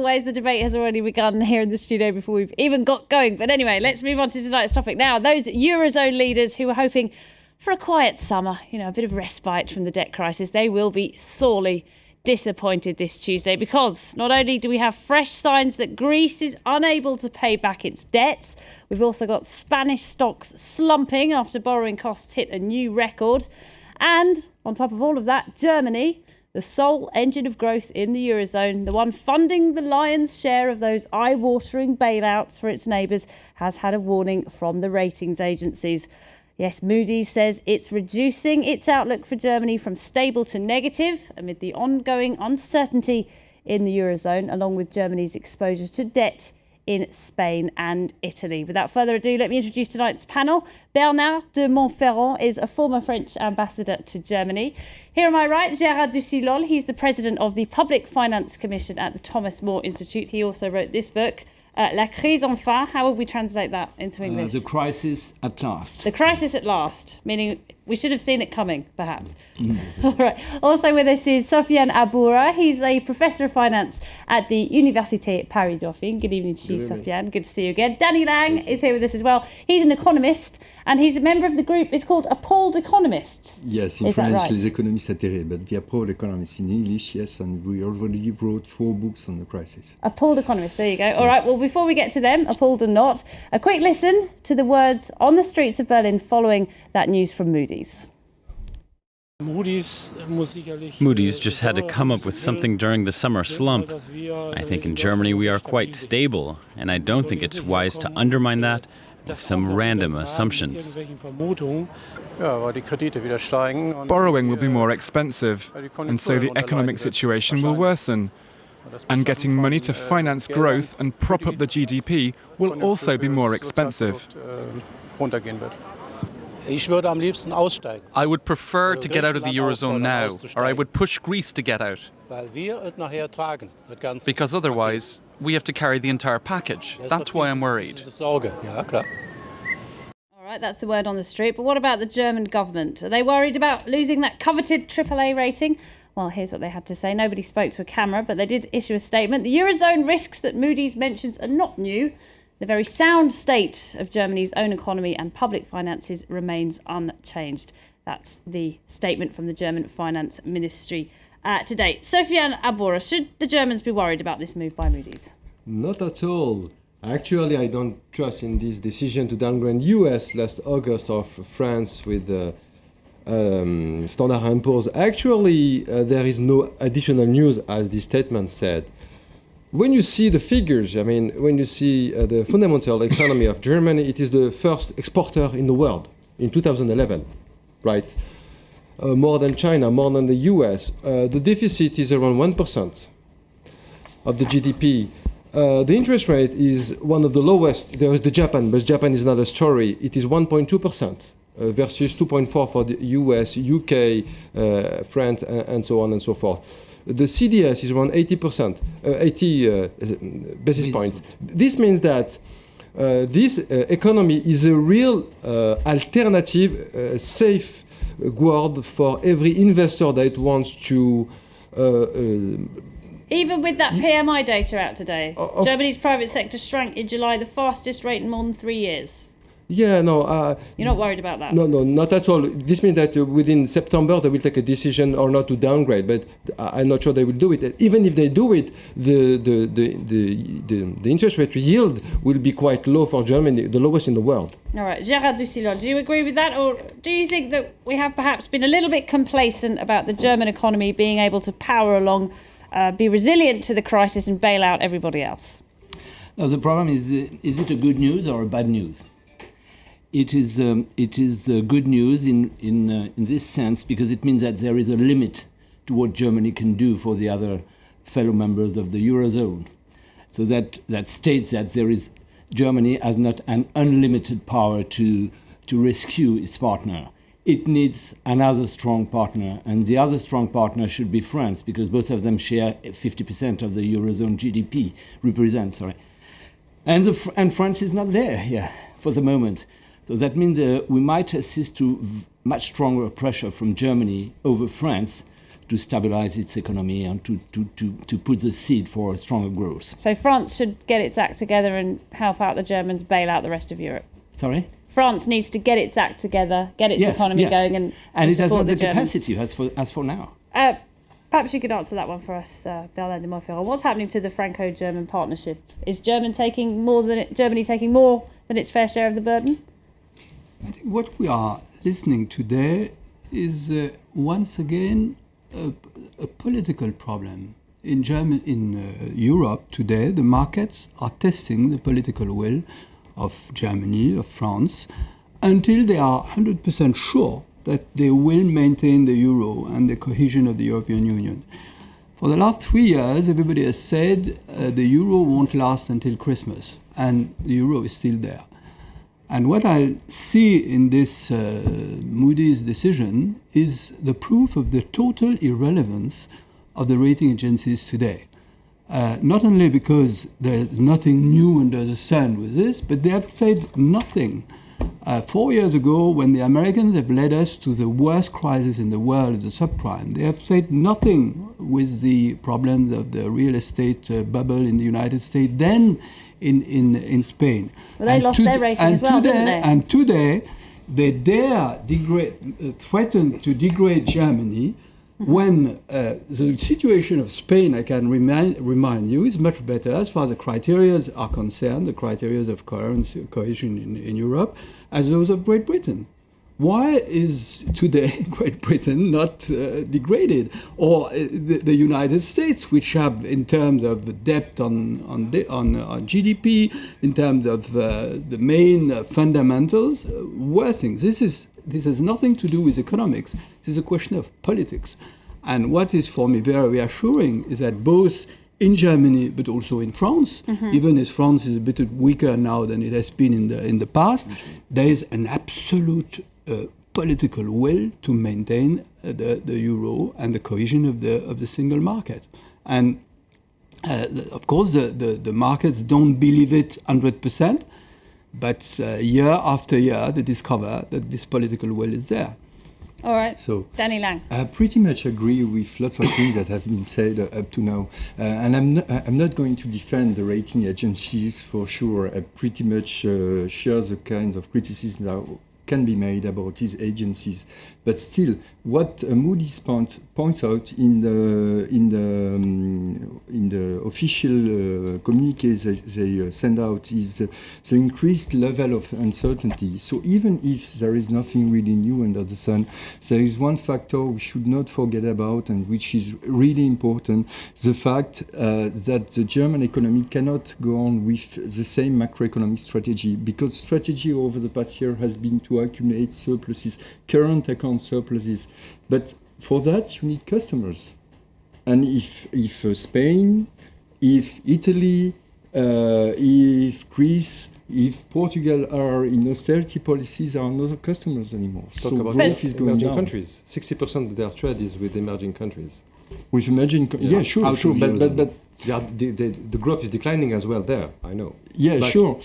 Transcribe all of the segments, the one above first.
ways the debate has already begun here in the studio before we've even got going. But anyway, let's move on to tonight's topic now. Those Eurozone leaders who were hoping for a quiet summer, a bit of respite from the debt crisis, they will be sorely disappointed this Tuesday, because not only do we have fresh signs that Greece is unable to pay back its debts, we've also got Spanish stocks slumping after borrowing costs hit a new record. And on top of all of that, Germany, the sole engine of growth in the Eurozone, the one funding the lion's share of those eye-watering bailouts for its neighbours, has had a warning from the ratings agencies. Yes, Moody's says it's reducing its outlook for Germany from stable to negative amid the ongoing uncertainty in the Eurozone, along with Germany's exposure to debt in Spain and Italy. Without further ado, let me introduce tonight's panel. Bernard de Montferrand is a former French ambassador to Germany. Here on my right, Gérard Ducilol. He's the president of the Public Finance Commission at the Thomas More Institute. He also wrote this book, La crise enfin. How would we translate that into English? The crisis at last. The crisis at last, meaning we should have seen it coming, perhaps. All right. Also with us is Sofiane Aboura. He's a professor of finance at the Université Paris-Dauphine. Good evening to you, Sofiane. Good to see you again. Danny Lang is here with us as well. He's an economist, and he's a member of the group. It's called Appalled Economists. Yes, in French, Les Économistes Atterrés, but the Appalled Economists in English, yes, and we already wrote 4 books on the crisis. Appalled Economists, there you go. All right, well, before we get to them, appalled or not, a quick listen to the words on the streets of Berlin following that news from Moody's. Moody's just had to come up with something during the summer slump. I think in Germany we are quite stable, and I don't think it's wise to undermine that with some random assumptions. Borrowing will be more expensive, and so the economic situation will worsen. And getting money to finance growth and prop up the GDP will also be more expensive. I would prefer to get out of the Eurozone now, or I would push Greece to get out. Because otherwise, we have to carry the entire package. That's why I'm worried. All right, that's the word on the street. But what about the German government? Are they worried about losing that coveted AAA rating? Well, here's what they had to say. Nobody spoke to a camera, but they did issue a statement. The Eurozone risks that Moody's mentions are not new. The very sound state of Germany's own economy and public finances remains unchanged. That's the statement from the German Finance Ministry today. Sofiane Aboura, should the Germans be worried about this move by Moody's? Not at all. Actually, I don't trust in this decision to downgrade US last August of France with Standard & Poor's. Actually, there is no additional news, as the statement said. When you see the figures, when you see the fundamental economy of Germany, it is the first exporter in the world in 2011, right? More than China, more than the US. The deficit is around 1% of the GDP. The interest rate is one of the lowest. There is the Japan, but Japan is not a story. It is 1.2%. Versus 2.4 for the US, UK, France, and so on and so forth. The CDS is around 80 basis points. This means that this economy is a real alternative, safe world for every investor that wants to... Even with that PMI data out today, Germany's private sector shrank in July, the fastest rate in more than 3 years. Yeah, no. You're not worried about that? No, not at all. This means that within September they will take a decision or not to downgrade, but I'm not sure they will do it. Even if they do it, the interest rate yield will be quite low for Germany, the lowest in the world. All right, Gérard Ducilol, do you agree with that, or do you think that we have perhaps been a little bit complacent about the German economy being able to power along, be resilient to the crisis and bail out everybody else? Now the problem is it a good news or a bad news? It is good news in this sense, because it means that there is a limit to what Germany can do for the other fellow members of the Eurozone. So that states that Germany has not an unlimited power to rescue its partner. It needs another strong partner, and the other strong partner should be France, because both of them share 50% of the Eurozone GDP, and France is not there here for the moment. So that means we might assist to much stronger pressure from Germany over France to stabilize its economy and to put the seed for a stronger growth. So France should get its act together and help out the Germans, bail out the rest of Europe. Sorry? France needs to get its act together, get its economy going, and it has support not the Germans. capacity as for now. Perhaps you could answer that one for us, Bernard de Montferrand. What's happening to the Franco-German partnership? Is Germany taking more than its fair share of the burden? I think what we are listening today is once again a political problem. In Europe today, the markets are testing the political will of Germany, of France, until they are 100% sure that they will maintain the euro and the cohesion of the European Union. For the last 3 years, everybody has said the euro won't last until Christmas, and the euro is still there. And what I see in this Moody's decision is the proof of the total irrelevance of the rating agencies today. Not only because there's nothing new under the sun with this, but they have said nothing. 4 years ago, when the Americans have led us to the worst crisis in the world, the subprime, they have said nothing with the problems of the real estate bubble in the United States, then in Spain. Well, they lost their rating as well, didn't they? And today, they dare threaten to degrade Germany when the situation of Spain, I can remind you, is much better as far as the criteria are concerned, the criteria of cohesion in Europe, as those of Great Britain. Why is today Great Britain not degraded? Or the United States, which have, in terms of debt on GDP, in terms of the main fundamentals, worse things. This has nothing to do with economics. This is a question of politics. And what is for me very reassuring is that both in Germany, but also in France, even as France is a bit weaker now than it has been in the past, there is an absolute political will to maintain the euro and the cohesion of the single market. And of course, the markets don't believe it 100%, but year after year, they discover that this political will is there. All right, So Danny Lang. I pretty much agree with lots of things that have been said up to now, and I'm not going to defend the rating agencies for sure. I pretty much share the kinds of criticism that can be made about these agencies, but still, what Moody's points out in the official communiques they send out is the increased level of uncertainty. So even if there is nothing really new under the sun, there is one factor we should not forget about, and which is really important: the fact that the German economy cannot go on with the same macroeconomic strategy, because strategy over the past year has been to accumulate surpluses, current account surpluses. But for that, you need customers. And if Spain, if Italy, if Greece, if Portugal are in austerity policies, are not customers anymore. Talk about growth is going emerging down. countries. 60% of their trade is with emerging countries. With emerging, sure, out of the but Eurozone. The growth is declining as well there, I know. yeah, But sure.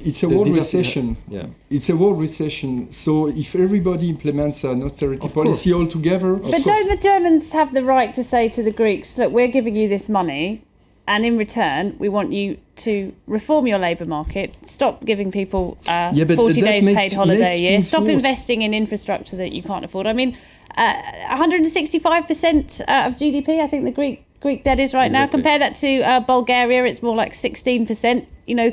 It's a the world diversity- recession. Yeah. It's a world recession. So if everybody implements an austerity Of policy course. altogether, But don't the Germans have the right to say to the Greeks, look, we're giving you this money, and in return, we want you to reform your labour market, stop giving people but 40 that days makes- paid holiday makes a year, things stop worse. investing in infrastructure that you can't afford. I mean, 165% of GDP, I think the Greek debt is right now. Exactly. Compare that to Bulgaria, it's more like 16%. You know,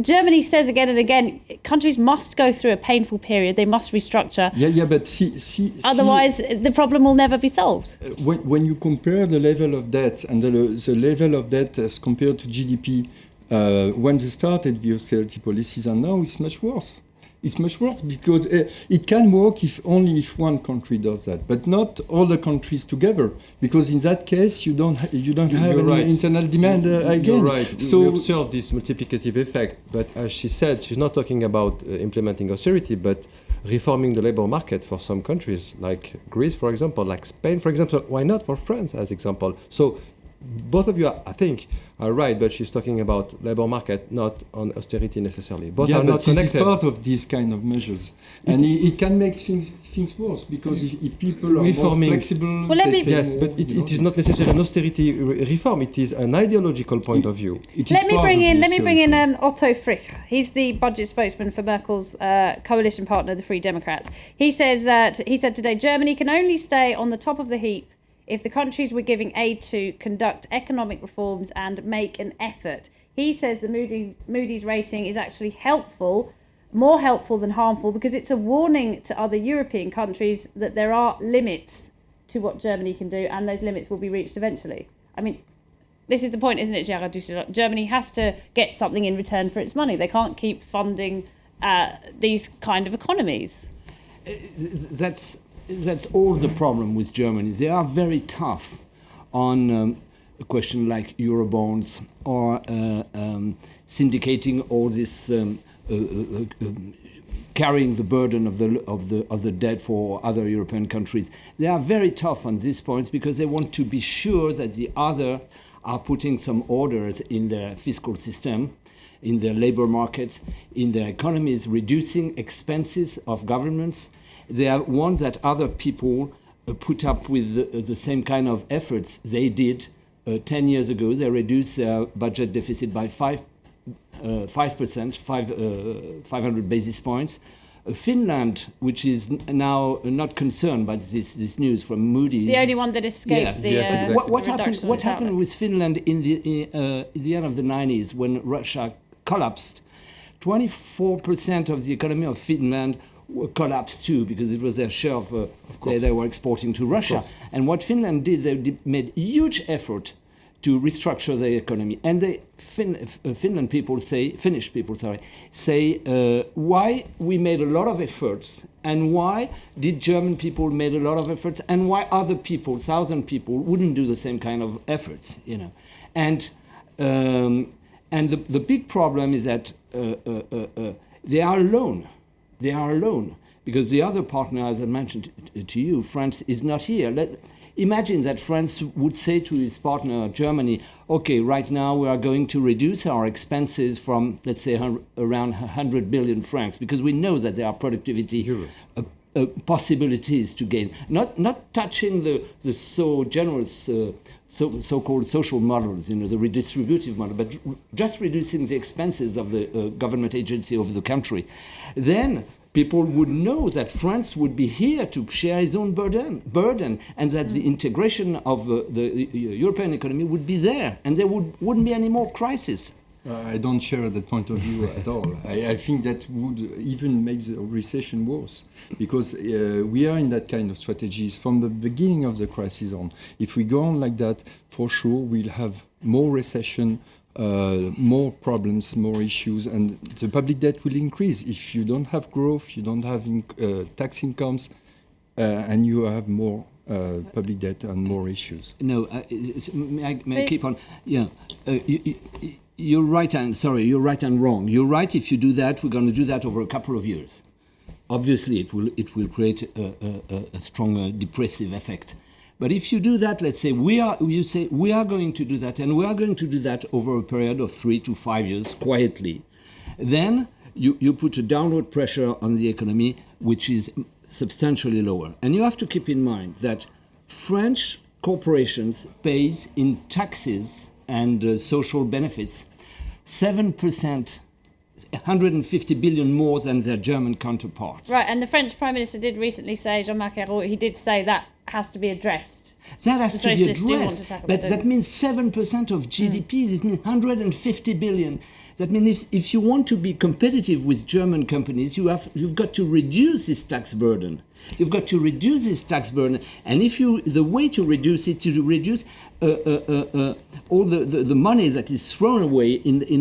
Germany says again and again, countries must go through a painful period. They must restructure. but see Otherwise, the problem will never be solved. when you compare the level of debt and the level of debt as compared to GDP, when they started the austerity policies and now, it's much worse. It's much worse because it can work if one country does that, but not all the countries together. Because in that case, you don't have You're any right. internal demand again. You're right. So we observe this multiplicative effect. But as she said, she's not talking about implementing austerity, but reforming the labor market for some countries, like Greece, for example, like Spain, for example. Why not for France, as example? So both of you, I think, are right, but she's talking about labor market, not on austerity necessarily. Both are but not this is connected. part of these kind of measures, and it can make things worse because if people are more Reforming. flexible, Well, let me- Yes, but it is not necessarily an austerity reform. It is an ideological point of view. Let me bring in Otto Frick. He's the budget spokesman for Merkel's coalition partner, the Free Democrats. He said today Germany can only stay on the top of the heap if the countries we're giving aid to conduct economic reforms and make an effort. He says the Moody's rating is actually helpful, more helpful than harmful, because it's a warning to other European countries that there are limits to what Germany can do, and those limits will be reached eventually. I mean, this is the point, isn't it, Gerard Düsseldorf? Germany has to get something in return for its money. They can't keep funding these kind of economies. That's all the problem with Germany. They are very tough on a question like Eurobonds or syndicating all this, carrying the burden of the debt for other European countries. They are very tough on these points because they want to be sure that the other are putting some orders in their fiscal system, in their labor market, in their economies, reducing expenses of governments. They are ones that other people put up with the same kind of efforts they did 10 years ago. They reduced their budget deficit by 5%, 500 basis points. Finland, which is now not concerned by this news from Moody's. The only one that escaped exactly. What happened outlook. with Finland in the end of the 90s when Russia collapsed? 24% of the economy of Finland collapsed too, because it was their share of they were exporting to Russia. And what Finland did, they made huge effort to restructure their economy. And the Finnish people say, why we made a lot of efforts, and why did German people made a lot of efforts, and why other people, southern people, wouldn't do the same kind of efforts, you know. And the big problem is that they are alone. They are alone because the other partner, as I mentioned to you, France, is not here. Imagine that France would say to his partner, Germany, okay, right now we are going to reduce our expenses from, let's say, around 100 billion francs, because we know that there are productivity possibilities to gain. Not touching the so generous so-called social models, you know, the redistributive model, but just reducing the expenses of the government agency over the country. Then people would know that France would be here to share his own burden, and that the integration of the European economy would be there, and there wouldn't be any more crisis. I don't share that point of view at all. I think that would even make the recession worse, because we are in that kind of strategies from the beginning of the crisis on. If we go on like that, for sure we'll have more recession, more problems, more issues, and the public debt will increase. If you don't have growth, you don't have tax incomes, and you have more public debt and more issues. No, may I keep on? Yeah. You're right and wrong. You're right. If you do that, we're going to do that over a couple of years. Obviously, it will create a strong depressive effect. But if you do that, let's say we are going to do that, and we are going to do that over a period of 3 to 5 years, quietly. Then you put a downward pressure on the economy, which is substantially lower. And you have to keep in mind that French corporations pays in taxes and social benefits 7%, 150 billion more than their German counterparts. Right, and the French Prime Minister did recently say, Jean-Marc Ayrault, he did say that has to be addressed. That has to be addressed, but that that means 7% of GDP, it means 150 billion. That means if you want to be competitive with German companies, you've got to reduce this tax burden. You've got to reduce this tax burden, and the way to reduce it is to reduce all the money that is thrown away in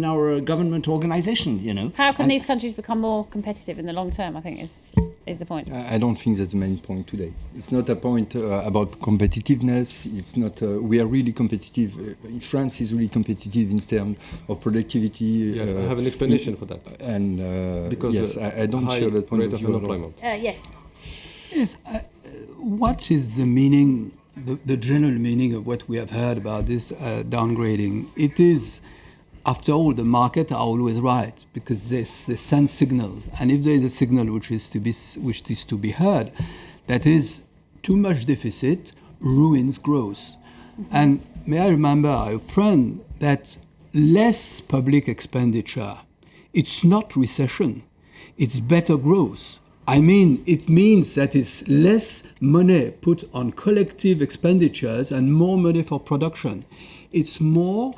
our government organization. You know. How can these countries become more competitive in the long term? I think is the point. I don't think that's the main point today. It's not a point about competitiveness. It's not. We are really competitive. France is really competitive in terms of productivity. Yes, I have an explanation for that. And because yes, I don't share that point of view. Yes. Yes. What is the meaning the general meaning of what we have heard about this downgrading. It is, after all, the market are always right because they send signals, and if there is a signal which is to be heard, that is too much deficit ruins growth. And may I remember a friend that less public expenditure, it's not recession, it's better growth. I mean, it means that it's less money put on collective expenditures and more money for production. It's more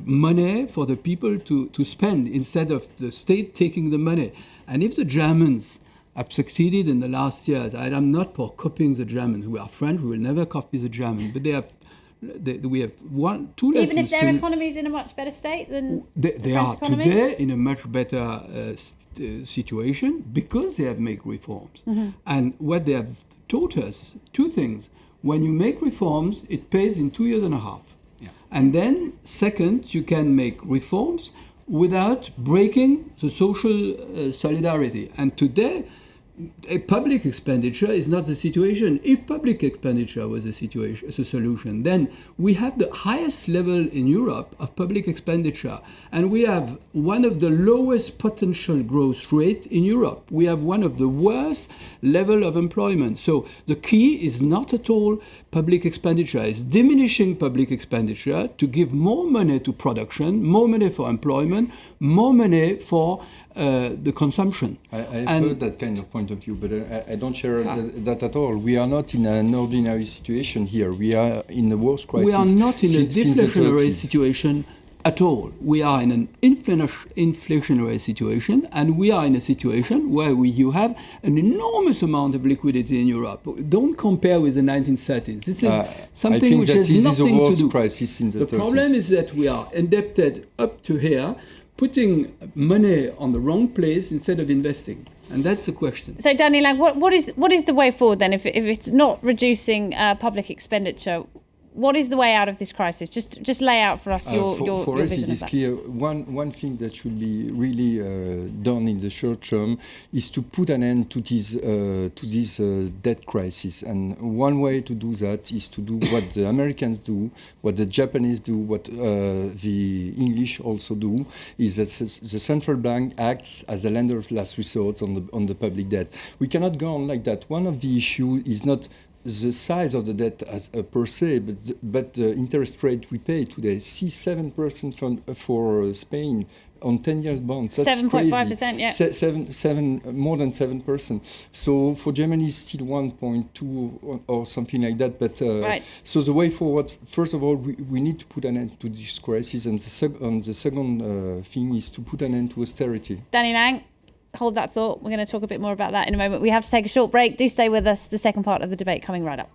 money for the people to spend instead of the state taking the money. And if the Germans have succeeded in the last years, I'm not for copying the Germans. We are French, we will never copy the Germans, but we have two lessons. Even if their economy is in a much better state than they are economy? Today in a much better situation because they have made reforms. Mm-hmm. And what they have taught us, two things. When you make reforms, it pays in 2.5 years. Yeah. And then, second, you can make reforms without breaking the social solidarity. And today, a public expenditure is not the situation. If public expenditure was a solution, then we have the highest level in Europe of public expenditure, and we have one of the lowest potential growth rate in Europe. We have one of the worst level of employment. So the key is not at all public expenditure. It's diminishing public expenditure to give more money to production, more money for employment, more money for the consumption. I've heard that kind of point of view, but I don't share that at all. We are not in an ordinary situation here. We are in a worst crisis. We are not in a deflationary situation at all. We are in an inflationary situation, and we are in a situation where you have an enormous amount of liquidity in Europe. Don't compare with the 1930s. This is something which has nothing to do. Crisis in the problem is that we are indebted up to here, putting money on the wrong place instead of investing. And that's the question. So, Danny Lang, what is the way forward then? If it's not reducing public expenditure, what is the way out of this crisis? Just lay out for us your for us, vision it is clear. One thing that should be really done in the short term is to put an end to this debt crisis. And one way to do that is to do what the Americans do, what the Japanese do, what the English also do, is that the central bank acts as a lender of last resort on the public debt. We cannot go on like that. One of the issues is not the size of the debt as per se, but the interest rate we pay today. See 7% for Spain on 10 years bonds. That's 7.5%, yeah. More than 7%. So for Germany, it's still 1.2 or something like that. But right. So the way forward, first of all, we need to put an end to this crisis, and the second thing is to put an end to austerity. Danny Lang, hold that thought. We're going to talk a bit more about that in a moment. We have to take a short break. Do stay with us. The second part of the debate coming right up.